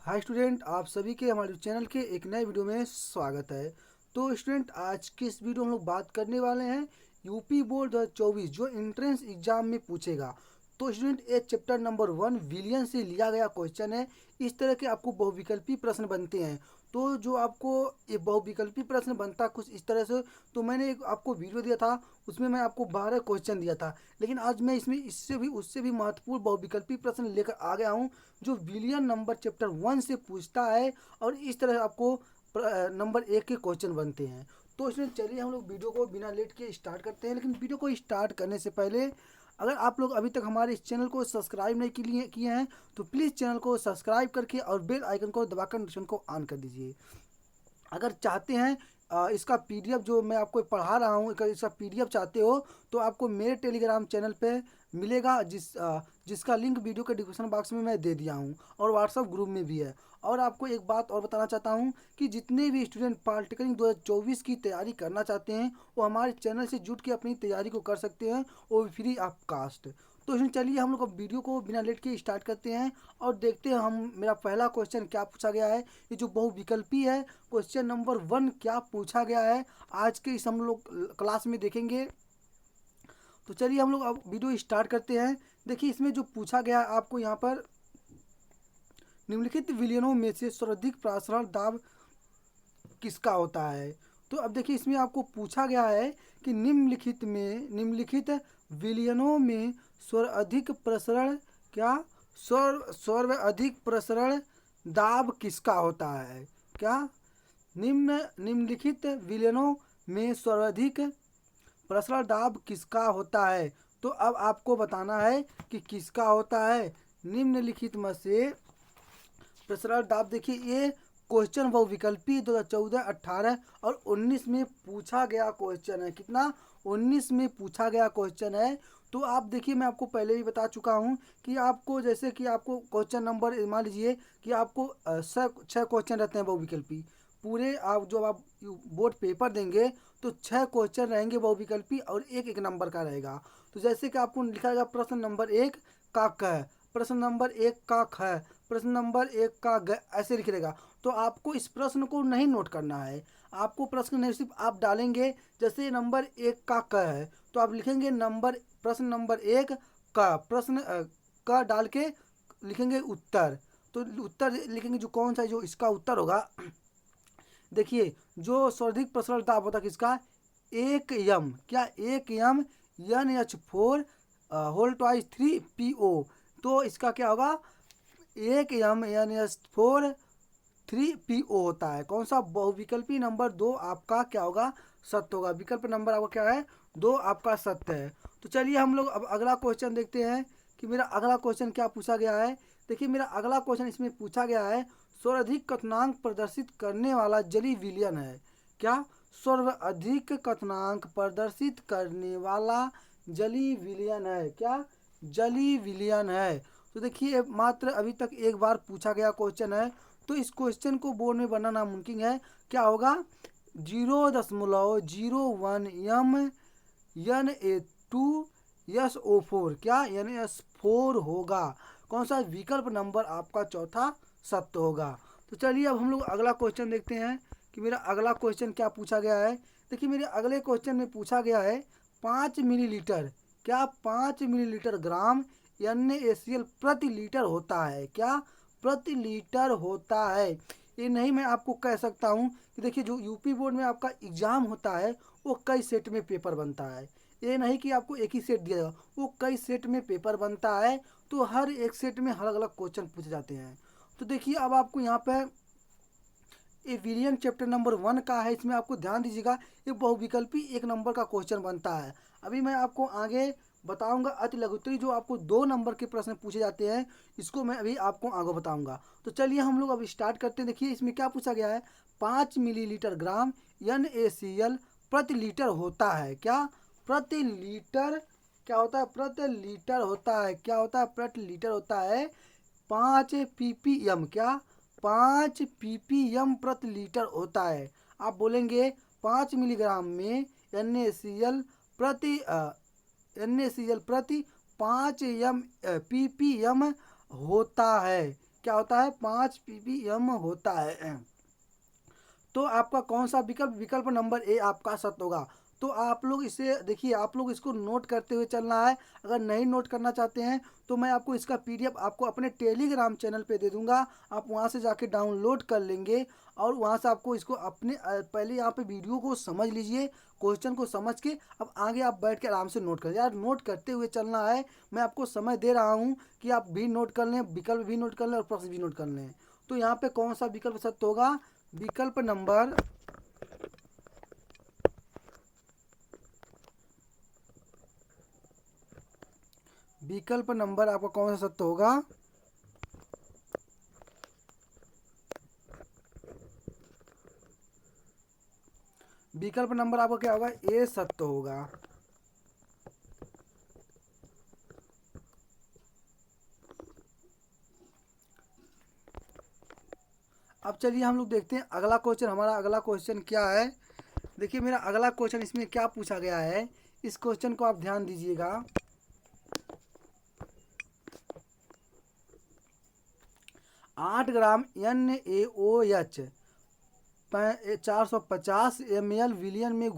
Hi student, आप सभी के हमारे चैनल के एक नए वीडियो में स्वागत है। तो स्टूडेंट, आज के इस वीडियो में हम लोग बात करने वाले हैं यूपी बोर्ड 2024 जो एंट्रेंस एग्जाम में पूछेगा। तो स्टूडेंट, ये चैप्टर नंबर 1 विलियन से लिया गया क्वेश्चन है। इस तरह के आपको बहुविकल्पी प्रश्न बनते हैं। तो जो आपको ये बहुविकल्पी प्रश्न बनता है कुछ इस तरह से। तो मैंने एक आपको वीडियो दिया था, उसमें मैं आपको 12 क्वेश्चन दिया था, लेकिन आज मैं इसमें इससे भी उससे भी महत्वपूर्ण बहुविकल्पी प्रश्न लेकर आ गया हूँ जो विलियन नंबर चैप्टर 1 से पूछता है। और इस तरह आपको नंबर 1 के क्वेश्चन बनते हैं। तो इसमें चलिए हम लोग वीडियो को बिना लेट के स्टार्ट करते हैं। लेकिन वीडियो को स्टार्ट करने से पहले, अगर आप लोग अभी तक हमारे इस चैनल को सब्सक्राइब नहीं किए हैं तो प्लीज़ चैनल को सब्सक्राइब करके और बेल आइकन को दबाकर नोटिफिकेशन को ऑन कर दीजिए। अगर चाहते हैं इसका पीडीएफ जो मैं आपको पढ़ा रहा हूँ, अगर इसका पीडीएफ चाहते हो तो आपको मेरे टेलीग्राम चैनल पे मिलेगा, जिसका लिंक वीडियो के डिस्क्रिप्शन बॉक्स में मैं दे दिया हूँ, और व्हाट्सएप ग्रुप में भी है। और आपको एक बात और बताना चाहता हूँ कि जितने भी स्टूडेंट पॉलिटेक्निक 2024 की तैयारी करना चाहते हैं वो हमारे चैनल से जुट के अपनी तैयारी को कर सकते हैं, वो भी फ्री ऑफ कास्ट। तो इसमें चलिए हम लोग अब वीडियो को बिना लेट के स्टार्ट करते हैं और देखते हैं हम मेरा पहला क्वेश्चन क्या पूछा गया है। ये जो बहुविकल्पी है, क्वेश्चन नंबर 1 क्या पूछा गया है आज के इस हम लोग क्लास में देखेंगे। तो चलिए हम लोग अब वीडियो स्टार्ट करते हैं। देखिए इसमें जो पूछा गया है आपको यहाँ पर, निम्नलिखित विलियनों में से सर्वाधिक प्रसारण दाब किसका होता है। तो अब देखिए इसमें आपको पूछा गया है कि निम्नलिखित विलियनों में सर्वाधिक प्रसरण क्या सर्वाधिक प्रसरण दाब किसका होता है। क्या निम्नलिखित विलियनों में सर्वाधिक प्रसरण दाब किसका होता है। तो अब आपको बताना है कि किसका होता है निम्नलिखित में से प्रसरण दाब। देखिए ये क्वेश्चन बहुविकल्पी 2014, 18 और 19 में पूछा गया क्वेश्चन है। कितना? 19 में पूछा गया क्वेश्चन है। तो आप देखिए, मैं आपको पहले भी बता चुका हूँ कि आपको जैसे कि आपको क्वेश्चन नंबर मान लीजिए कि आपको 6 क्वेश्चन रहते हैं बहुविकल्पी। पूरे आप जो आप बोर्ड पेपर देंगे तो 6 क्वेश्चन रहेंगे बहुविकल्पी और एक एक नंबर का रहेगा। तो जैसे कि आपको लिखा जाएगा प्रश्न नंबर 1 का क, प्रश्न नंबर 1 का ख, प्रश्न नंबर 1 का ग, ऐसे लिख देगा। तो आपको इस प्रश्न को नहीं नोट करना है। आपको प्रश्न नहीं, सिर्फ आप डालेंगे जैसे नंबर 1 का क है तो आप लिखेंगे प्रश्न नंबर 1 का प्रश्न क डाल के लिखेंगे उत्तर। तो उत्तर लिखेंगे जो कौन सा जो इसका उत्तर होगा। देखिए जो सर्वाधिक प्रसरण दाब होता है किसका, 1 m, क्या 1 m NH4 whole twice 3PO। तो इसका क्या होगा, 1 m NH4 3PO होता है। कौन सा? बहुविकल्पी नंबर 2 आपका क्या होगा, सत्य होगा। विकल्प नंबर आपका क्या है, 2 आपका सत्य है। तो चलिए हम लोग अब अगला क्वेश्चन देखते हैं कि मेरा अगला क्वेश्चन क्या पूछा गया है। देखिए मेरा अगला क्वेश्चन इसमें पूछा गया है सर्वाधिक कथनांक प्रदर्शित करने वाला जली विलियन है। क्या? सर्वाधिक कथनांक प्रदर्शित करने वाला जली विलियन है। क्या? जली विलियन है। तो देखिए मात्र अभी तक एक बार पूछा गया क्वेश्चन है, तो इस क्वेश्चन को बोर्ड में बनना नामुमकिन है। क्या होगा, 0.01 m Na2SO4, क्या NS4 होगा। कौन सा? विकल्प नंबर आपका चौथा सत्य होगा। तो चलिए अब हम लोग अगला क्वेश्चन देखते हैं कि मेरा अगला क्वेश्चन क्या पूछा गया है। देखिए मेरे अगले क्वेश्चन में पूछा गया है 5 मिलीलीटर, क्या 5 मिलीलीटर ग्राम NaCl प्रति लीटर होता है। क्या? प्रति लीटर होता है। ये नहीं मैं आपको कह सकता हूँ कि देखिए जो यूपी बोर्ड में आपका एग्ज़ाम होता है वो कई सेट में पेपर बनता है। ये नहीं कि आपको एक ही सेट दिया जाएगा, वो कई सेट में पेपर बनता है। तो हर एक सेट में अलग अलग क्वेश्चन पूछे जाते हैं। तो देखिए अब आपको यहाँ पे ये विलियन चैप्टर नंबर 1 का है, इसमें आपको ध्यान दीजिएगा ये बहुविकल्पी 1 नंबर का क्वेश्चन बनता है। अभी मैं आपको आगे बताऊंगा अति लघुत्तरी जो आपको 2 नंबर के प्रश्न पूछे जाते हैं, इसको मैं अभी आपको आगे बताऊंगा। तो चलिए हम लोग अब स्टार्ट करते हैं। देखिए इसमें क्या पूछा गया है, 5 मिलीलीटर ग्राम NaCl प्रति लीटर होता है। क्या? प्रति लीटर क्या होता है, प्रति लीटर होता है। क्या होता है? प्रति लीटर होता है 5 ppm। क्या? 5 ppm प्रति लीटर होता है। आप बोलेंगे 5 मिलीग्राम में NaCl प्रति NaCl प्रति 5 ppm होता है। क्या होता है 5 ppm होता है। तो आपका कौन सा विकल्प नंबर ए आपका सत्य होगा। तो आप लोग इसे देखिए, आप लोग इसको नोट करते हुए चलना है। अगर नहीं नोट करना चाहते हैं तो मैं आपको इसका पीडीएफ आपको अपने टेलीग्राम चैनल पे दे दूंगा, आप वहाँ से जाके डाउनलोड कर लेंगे और वहाँ से आपको इसको अपने पहले यहाँ पे वीडियो को समझ लीजिए, क्वेश्चन को समझ के अब आगे आप बैठ के आराम से नोट कर यार, नोट करते हुए चलना है। मैं आपको समय दे रहा हूँ कि आप भी नोट कर लें, विकल्प भी नोट कर लें और प्रश्न भी नोट कर लें। तो यहाँ पे कौन सा विकल्प सत्य होगा, विकल्प नंबर आपका कौन सा सत्य होगा, विकल्प नंबर आपका क्या होगा, ए सत्य होगा। अब चलिए हम लोग देखते हैं अगला क्वेश्चन, हमारा अगला क्वेश्चन क्या है। देखिए मेरा अगला क्वेश्चन इसमें क्या पूछा गया है, इस क्वेश्चन को आप ध्यान दीजिएगा। 8 ग्राम NaOH 450 ml विलियन में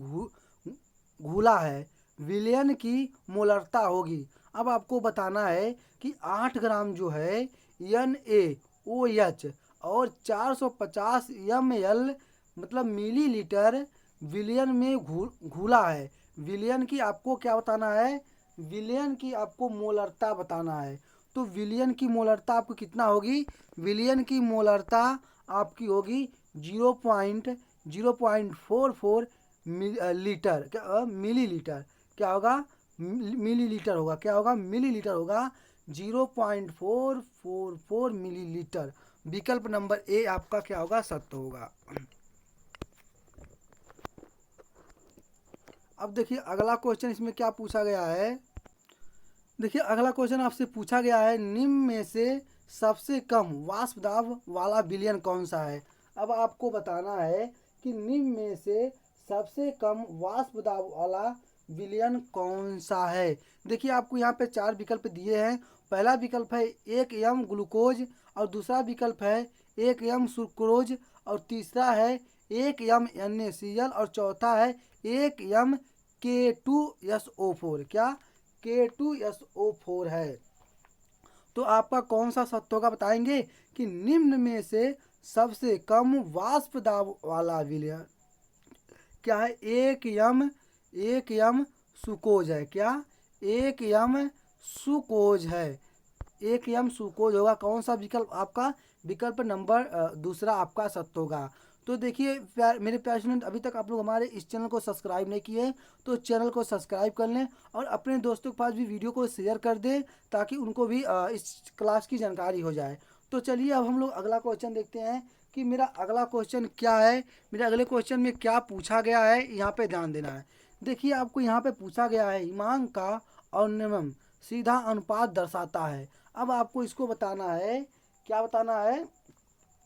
घुला है, विलियन की मोलरता होगी। अब आपको बताना है कि 8 ग्राम जो है NaOH और 450 ml मतलब मिलीलीटर विलियन में घुला है। विलियन की आपको क्या बताना है, विलियन की आपको मोलरता बताना है। तो विलियन की मोलरता आपको कितना होगी, विलियन की मोलरता आपकी होगी 0.44 लीटर, क्या मिलीलीटर, क्या होगा मिलीलीटर होगा, क्या होगा मिलीलीटर होगा, 0.444 मिलीलीटर। विकल्प नंबर ए आपका क्या होगा, सत्य होगा। अब देखिए अगला क्वेश्चन इसमें क्या पूछा गया है। देखिए अगला क्वेश्चन आपसे पूछा गया है, निम्न में से सबसे कम वाष्प दाब वाला विलियन कौन सा है। अब आपको बताना है कि निम्न में से सबसे कम वाष्प दाब वाला विलियन कौन सा है। देखिए आपको यहाँ पे 4 विकल्प दिए हैं। पहला विकल्प है 1 m ग्लूकोज और दूसरा विकल्प है 1 m सुक्रोज और तीसरा है 1 m NaCl और चौथा है 1 m K2SO4, क्या K2SO4 है। तो आपका कौन सा सत्य होगा बताएंगे कि निम्न में से सबसे कम वाष्प दाब वाला विलियन क्या है, 1 m सुकोज है, क्या 1 m सुकोज है, 1 m सुकोज होगा। कौन सा विकल्प आपका, विकल्प नंबर दूसरा आपका सत्य होगा। तो देखिए मेरे प्यारे स्टूडेंट, अभी तक आप लोग हमारे इस चैनल को सब्सक्राइब नहीं किए तो चैनल को सब्सक्राइब कर लें और अपने दोस्तों के पास भी वीडियो को शेयर कर दें ताकि उनको भी इस क्लास की जानकारी हो जाए। तो चलिए अब हम लोग अगला क्वेश्चन देखते हैं कि मेरा अगला क्वेश्चन क्या है। मेरे अगले क्वेश्चन में क्या पूछा गया है, यहाँ पे ध्यान देना है। देखिए आपको यहाँ पे पूछा गया है हिमांक का और्नियम सीधा अनुपात दर्शाता है। अब आपको इसको बताना है, क्या बताना है,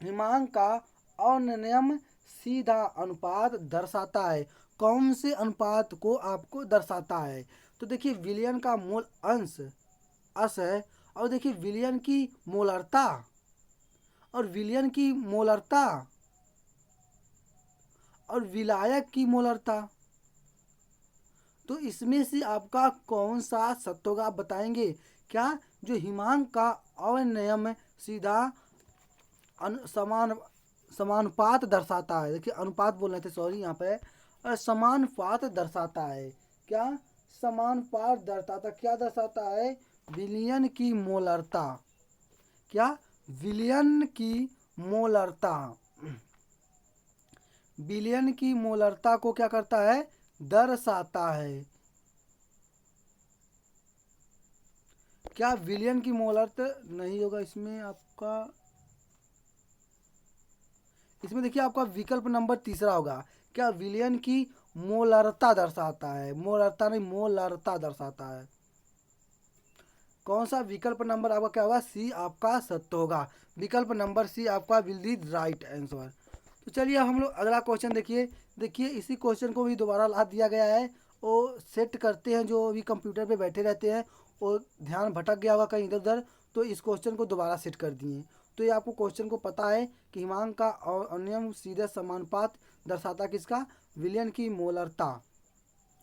हिमांक का और्नियम सीधा अनुपात दर्शाता है, कौन से अनुपात को आपको दर्शाता है। तो देखिए विलियन का मोल अंश अस है और देखिए विलियन की मोलरता और विलियन की मोलरता और विलायक की मोलरता, तो इसमें से आपका कौन सा सत्य होगा आप बताएंगे। क्या जो हिमांक का अवयव सीधा समानुपात दर्शाता है, देखिए अनुपात बोल रहे थे सॉरी यहाँ पे, समानुपात दर्शाता है, क्या समानुपात दर्शाता, क्या दर्शाता है, विलियन की मोलरता, क्या विलियन की मोलरता, विलियन की मोलरता को क्या करता है, दर्शाता है। क्या विलियन की मोलरता नहीं होगा इसमें आपका, इसमें देखिए आपका विकल्प नंबर तीसरा होगा, क्या विलियन की मोलरता दर्शाता है, मोलरता नहीं मोलरता दर्शाता है। कौन सा विकल्प नंबर आपका क्या होगा, सी आपका सत्य होगा। विकल्प नंबर सी आपका विल बी राइट आंसर। तो चलिए हम लोग अगला क्वेश्चन देखिए। देखिए इसी क्वेश्चन को भी दोबारा ला दिया गया है, वो सेट करते हैं जो अभी कंप्यूटर पे बैठे रहते हैं, वो ध्यान भटक गया होगा कहीं इधर उधर, तो इस क्वेश्चन को दोबारा सेट कर दिए। तो ये आपको क्वेश्चन को पता है कि हिमांक का अनियम सीधे समानुपात दर्शाता किसका, विलयन की मोलरता,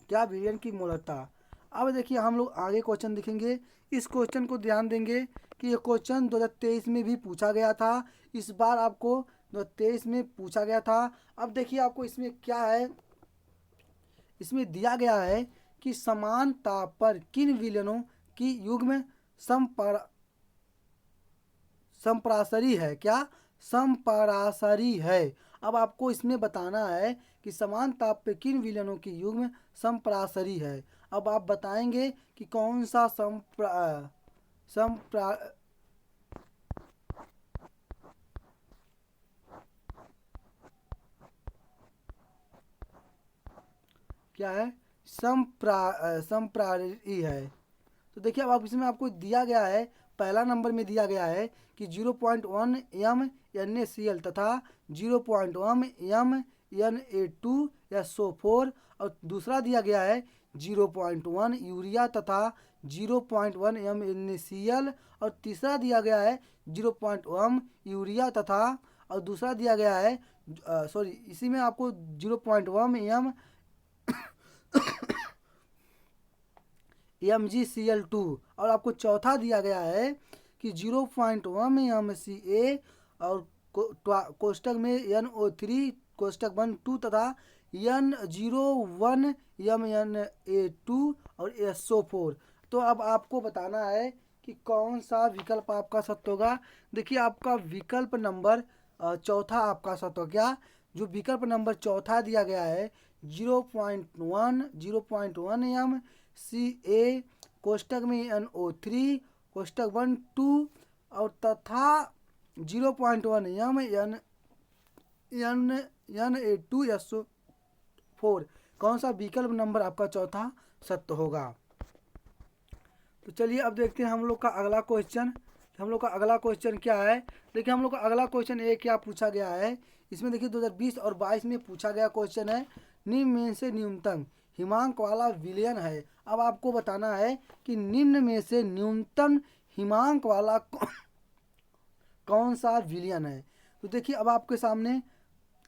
क्या, विलयन की मोलरता। अब देखिए हम लोग आगे क्वेश्चन देखेंगे, इस क्वेश्चन को ध्यान देंगे कि ये क्वेश्चन 2023 में भी पूछा गया था, इस बार आपको 2023 में पूछा गया था। अब देखिए आपको इसमें क्या है, इसमें दिया गया है कि समान ताप पर किन विलयनों की युग्म समपर संपरासरी है, क्या, संपरासरी है। अब आपको इसमें बताना है कि समान ताप पे किन विलयनों की युग्म संपरासरी है। अब आप बताएंगे कि कौन सा संप्रा क्या है, संप्रारी है। तो देखिए अब आप इसमें आपको दिया गया है, पहला नंबर में दिया गया है कि 0.1 एम NaCl तथा 0.1 एम Na2 या SO4, और दूसरा दिया गया है 0.1 यूरिया तथा 0.1 एम NaCl, और तीसरा दिया गया है 0.1 यूरिया तथा, और दूसरा दिया गया है सॉरी इसी में आपको 0.1 एम MgCl2, और आपको चौथा दिया गया है कि 0.1 MCA और कोष्टक में NO3 कोष्टक 1 2 तथा N01 MnA2 और SO4। तो अब आपको बताना है कि कौन सा विकल्प आपका सत्य होगा। देखिए आपका विकल्प नंबर चौथा आपका सत्य हो गया। जो विकल्प नंबर चौथा दिया गया है 0.1 एम CA कोष्टक में NO3 कोष्टक 1 2 और तथा 0.1 एम Na2 SO4, कौन सा विकल्प नंबर आपका चौथा सत्य होगा। तो चलिए अब देखते हैं हम लोग का अगला क्वेश्चन। हम लोग का अगला क्वेश्चन क्या है, देखिए हम लोग का अगला क्वेश्चन ये क्या पूछा गया है। इसमें देखिए 2020 और 22 में पूछा गया क्वेश्चन है, निम्न में से न्यूनतम हिमांक वाला विलयन है। अब आपको बताना है कि निम्न में से न्यूनतम हिमांक वाला कौन सा विलयन है। तो देखिए अब आपके सामने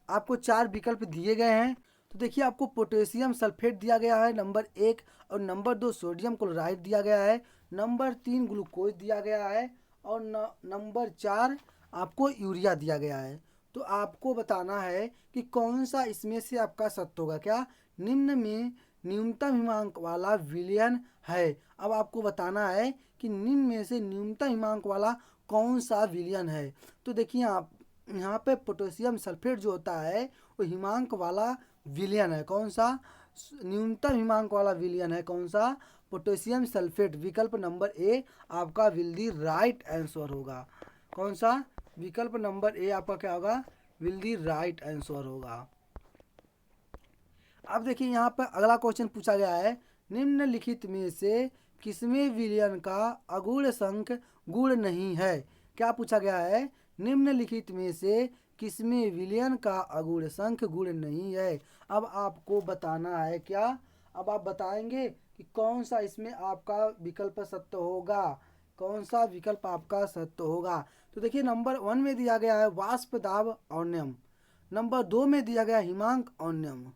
आपको 4 विकल्प दिए गए हैं। तो देखिए आपको पोटेशियम सल्फेट दिया गया है नंबर 1, और नंबर 2 सोडियम क्लोराइड दिया गया है, नंबर 3 ग्लूकोज दिया गया है, और नंबर 4 आपको यूरिया दिया गया है। तो आपको बताना है कि कौन सा इसमें से आपका सत्य होगा, क्या, निम्न में न्यूनतम हिमांक वाला विलयन है। अब आपको बताना है कि निम्न में से न्यूनतम हिमांक वाला कौन सा विलयन है। तो देखिए आप यहाँ पे पोटेशियम सल्फेट जो होता है वो हिमांक वाला विलयन है। कौन सा न्यूनतम हिमांक वाला विलयन है, कौन सा, पोटेशियम सल्फेट। विकल्प नंबर ए आपका विल दी राइट आंसर होगा। कौन सा, विकल्प नंबर ए आपका क्या होगा, विल दी राइट आंसर होगा। अब देखिए यहाँ पर अगला क्वेश्चन पूछा गया है, निम्नलिखित में से किसमें विलयन का अगुण संख गुण नहीं है। क्या पूछा गया है, निम्नलिखित में से किसमें विलयन का अगुण संख गुण नहीं है। अब आपको बताना है क्या, अब आप बताएंगे कि कौन सा इसमें आपका विकल्प सत्य होगा, कौन सा विकल्प आपका सत्य होगा। तो देखिए नंबर 1 में दिया गया है वाष्प दाब औन्नम, नंबर 2 में दिया गया हिमांक औन्नम,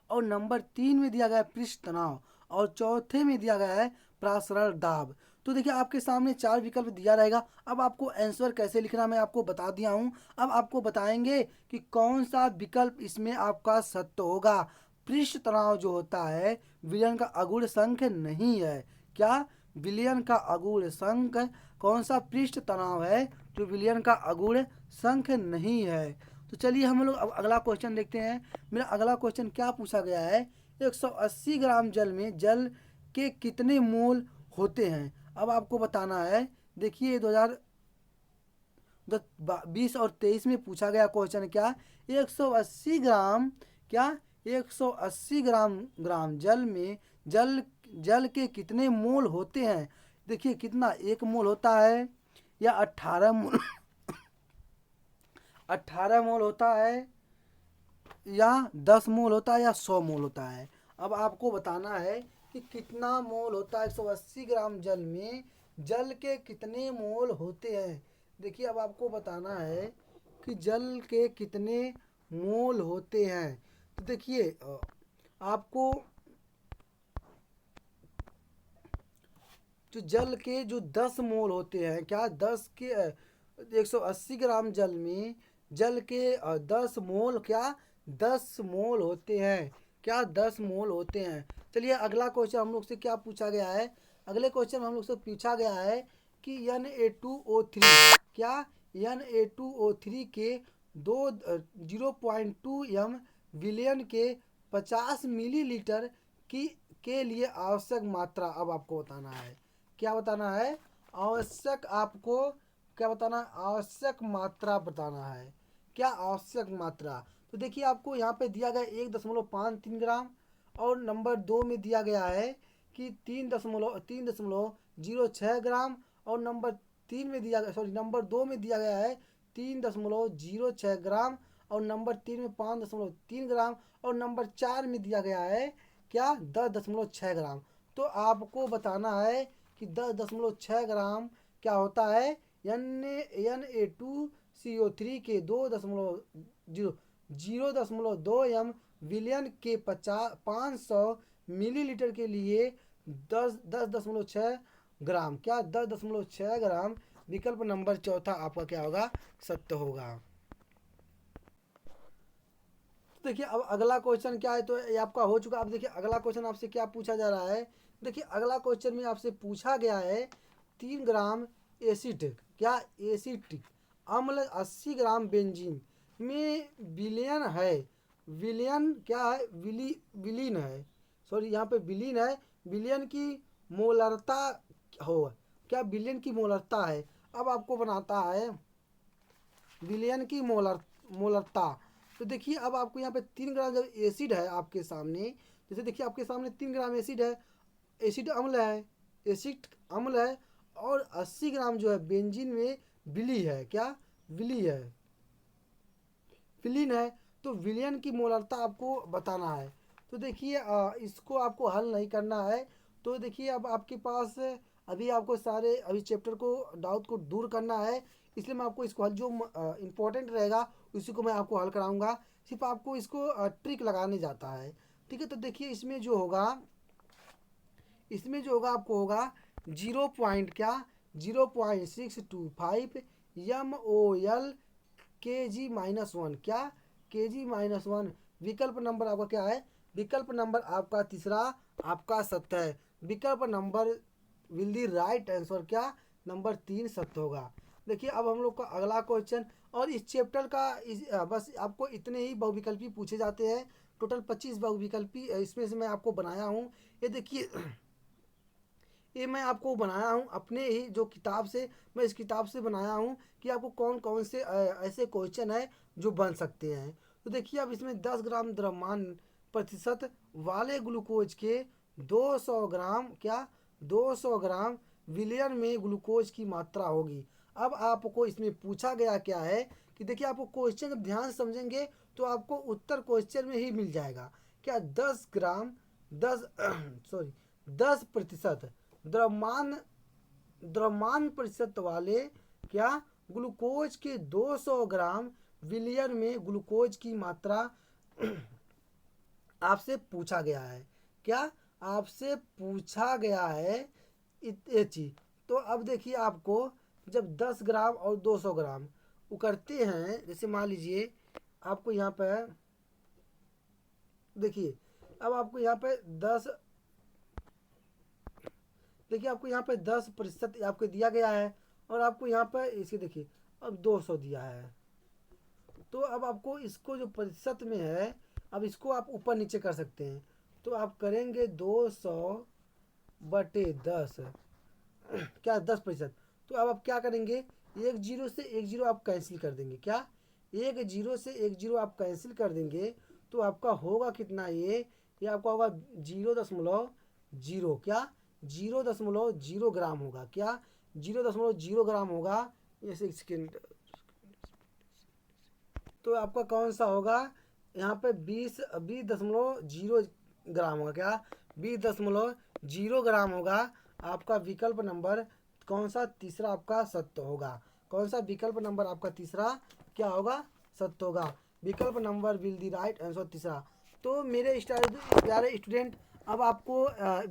और नंबर 3 में दिया गया है पृष्ठ तनाव, और चौथे में दिया गया है प्रासरण दाब। तो देखिए आपके सामने 4 विकल्प दिया रहेगा। अब आपको आंसर कैसे लिखना मैं आपको बता दिया हूँ। अब आपको बताएंगे कि कौन सा विकल्प इसमें आपका सत्य होगा। पृष्ठ तनाव जो होता है विलयन का अगुण संख नहीं है। क्या, विलयन का अगुण संख कौन सा पृष्ठ तनाव है जो विलयन का अगुण संख नहीं है। तो चलिए हम लोग अब अगला क्वेश्चन देखते हैं। मेरा अगला क्वेश्चन क्या पूछा गया है, 180 ग्राम जल में जल के कितने मोल होते हैं। अब आपको बताना है। देखिए 2020 और 23 में पूछा गया क्वेश्चन क्या, 180 ग्राम, क्या, 180 ग्राम जल में जल के कितने मोल होते हैं। देखिए कितना, 1 मोल होता है या 18 मोल 18 मोल होता है या 10 मोल होता है या 100 मोल होता है। अब आपको बताना है कि कितना मोल होता है 180 ग्राम जल में जल के कितने मोल होते हैं। देखिए अब आपको बताना है कि जल के कितने मोल होते हैं। तो देखिए आपको जो जल के जो 10 मोल होते हैं, क्या 10 के 180 ग्राम जल में जल के 10 मोल, क्या 10 मोल होते हैं, क्या 10 मोल होते हैं। चलिए अगला क्वेश्चन हम लोग से क्या पूछा गया है। अगले क्वेश्चन में हम लोग से पूछा गया है कि Na2O3, क्या Na2O3 के 0.2 एम विलियन के 50 मिलीलीटर की के लिए आवश्यक मात्रा अब आपको बताना है। क्या बताना है? आवश्यक आपको क्या बताना है? आवश्यक मात्रा बताना है। क्या आवश्यक मात्रा? तो देखिए आपको यहाँ पे दिया गया 1.53 ग्राम, और नंबर 2 में दिया गया है कि 3.06 ग्राम, और नंबर 3 में दिया गया, सॉरी नंबर 2 में दिया गया है 3.06 ग्राम, और नंबर 3 में 5.3 ग्राम, और नंबर 4 में दिया गया है क्या 10.6 ग्राम। तो आपको बताना है कि 10.6 ग्राम क्या होता है। Na2CO3 के 0.2 विलियन के 500 मिलीलीटर के लिए 10.6 ग्राम, क्या 10.6 ग्राम। विकल्प नंबर चौथा आपका क्या होगा? सत्य होगा। देखिए अब अगला क्वेश्चन क्या है, तो ये आपका हो चुका। अब देखिए अगला क्वेश्चन आपसे क्या पूछा जा रहा है। देखिए अगला क्वेश्चन में आपसे पूछा गया है 3 ग्राम एसिड, क्या एसिटिक अम्ल 80 ग्राम बेंजीन में विलियन है। विलियन क्या है? विलीन है, सॉरी यहाँ पे विलीन है। विलियन की मोलरता हो, क्या विलियन की मोलरता है। अब आपको बनाता है विलियन की मोलरता। तो देखिए अब आपको यहाँ पे 3 ग्राम जब एसिड है आपके सामने, जैसे देखिए आपके सामने 3 ग्राम एसिड है, एसिड अम्ल है, एसिड अम्ल है, और 80 ग्राम जो है बेंजीन में विली है, क्या विली है, विलीन है। तो विलियन की मोलरता आपको बताना है। तो देखिए इसको आपको हल नहीं करना है। तो देखिए अब आपके पास अभी आपको सारे अभी चैप्टर को डाउट को दूर करना है, इसलिए मैं आपको इसको हल जो इम्पोर्टेंट रहेगा उसी को मैं आपको हल कराऊंगा। सिर्फ आपको इसको ट्रिक लगाने जाता है, ठीक है। तो देखिए इसमें जो होगा आपको होगा 0.625 MOL Kg-1, क्या Kg-1। विकल्प नंबर आपका क्या है? विकल्प नंबर आपका तीसरा आपका सत्य है। विकल्प number will the right answer, क्या नंबर 3 सत्य होगा। देखिए अब हम लोग का अगला क्वेश्चन, और इस चैप्टर का बस आपको इतने ही बहुविकल्पी पूछे जाते हैं। टोटल 25 बहुविकल्पी इसमें से मैं आपको बनाया हूँ। ये देखिए ये मैं आपको बनाया हूँ अपने ही जो किताब से, मैं इस किताब से बनाया हूँ कि आपको कौन कौन से ऐसे क्वेश्चन है जो बन सकते हैं। तो देखिए अब इसमें 10 ग्राम द्रव्यमान प्रतिशत वाले ग्लूकोज के 200 ग्राम, क्या 200 ग्राम विलियन में ग्लूकोज की मात्रा होगी। अब आपको इसमें पूछा गया क्या है कि देखिए आपको क्वेश्चन जब ध्यान से समझेंगे तो आपको उत्तर क्वेश्चन में ही मिल जाएगा। क्या 10 ग्राम 10 सॉरी 10% द्रव्यमान द्रव्यमान प्रतिशत वाले क्या ग्लूकोज के 200 ग्राम विलियन में ग्लूकोज की मात्रा आपसे पूछा गया है। क्या आपसे पूछा गया है ये चीज। तो अब देखिए आपको जब 10 ग्राम और 200 ग्राम उकरते हैं, जैसे मान लीजिए आपको यहाँ पे देखिए अब आपको यहाँ पे 10, देखिए आपको यहाँ पे 10% आपको दिया गया है, और आपको यहाँ पे इसे देखिए अब 200 दिया है। तो अब आपको इसको जो प्रतिशत में है, अब इसको आप ऊपर नीचे कर सकते हैं। तो आप करेंगे 200/10, क्या 10%। तो अब आप क्या करेंगे, एक जीरो से एक जीरो आप कैंसिल कर देंगे, क्या एक जीरो से एक जीरो आप कैंसिल कर देंगे। तो आपका होगा कितना, ये आपका होगा 0.0, क्या 0.0 ग्राम होगा, क्या 0.0 ग्राम होगा। ये सेकेंड, तो आपका कौन सा होगा यहाँ पे 20.0 ग्राम होगा, क्या 20.0 ग्राम होगा आपका विकल्प नंबर कौन सा तीसरा आपका सत्य होगा? कौन सा विकल्प नंबर आपका तीसरा क्या होगा? सत्य होगा। विकल्प number will the right answer तीसरा। तो मेरे प्यारे स्टूडेंट, अब आपको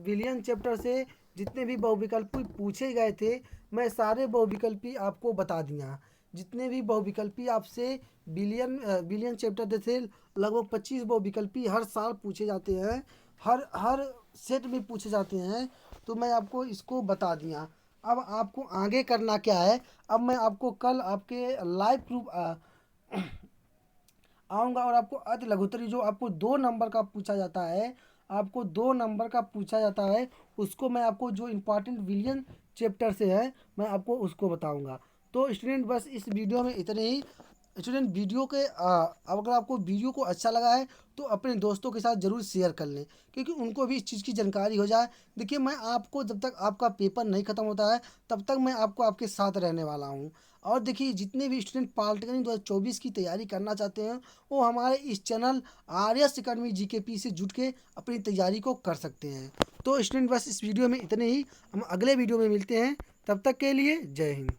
विलियन चैप्टर से जितने भी बहुविकल्पी पूछे गए थे, मैं सारे बहुविकल्पी आपको बता दिया। जितने भी बहुविकल्पी आपसे बिलियन चैप्टर से लगभग 25 बहुविकल्पी हर साल पूछे जाते हैं, हर हर सेट में पूछे जाते हैं। तो मैं आपको इसको बता दिया। अब आपको आगे करना क्या है? अब मैं आपको कल आपके लाइव प्रूफ आऊँगा और आपको अति लघुत्तरी जो आपको 2 नंबर का पूछा जाता है, आपको 2 नंबर का पूछा जाता है, उसको मैं आपको जो इम्पोर्टेंट विलियन चैप्टर से है मैं आपको उसको बताऊंगा। तो स्टूडेंट बस इस वीडियो में इतने ही। स्टूडेंट वीडियो के अगर आपको वीडियो को अच्छा लगा है तो अपने दोस्तों के साथ ज़रूर शेयर कर लें, क्योंकि उनको भी इस चीज़ की जानकारी हो जाए। देखिए, मैं आपको जब तक आपका पेपर नहीं ख़त्म होता है तब तक मैं आपको आपके साथ रहने वाला हूँ। और देखिए, जितने भी स्टूडेंट पॉलिटेक्निक 2024 की तैयारी करना चाहते हैं वो हमारे इस चैनल आर्यस अकेडमी जीकेपी से जुट के अपनी तैयारी को कर सकते हैं। तो स्टूडेंट बस इस वीडियो में इतने ही। हम अगले वीडियो में मिलते हैं, तब तक के लिए जय हिंद।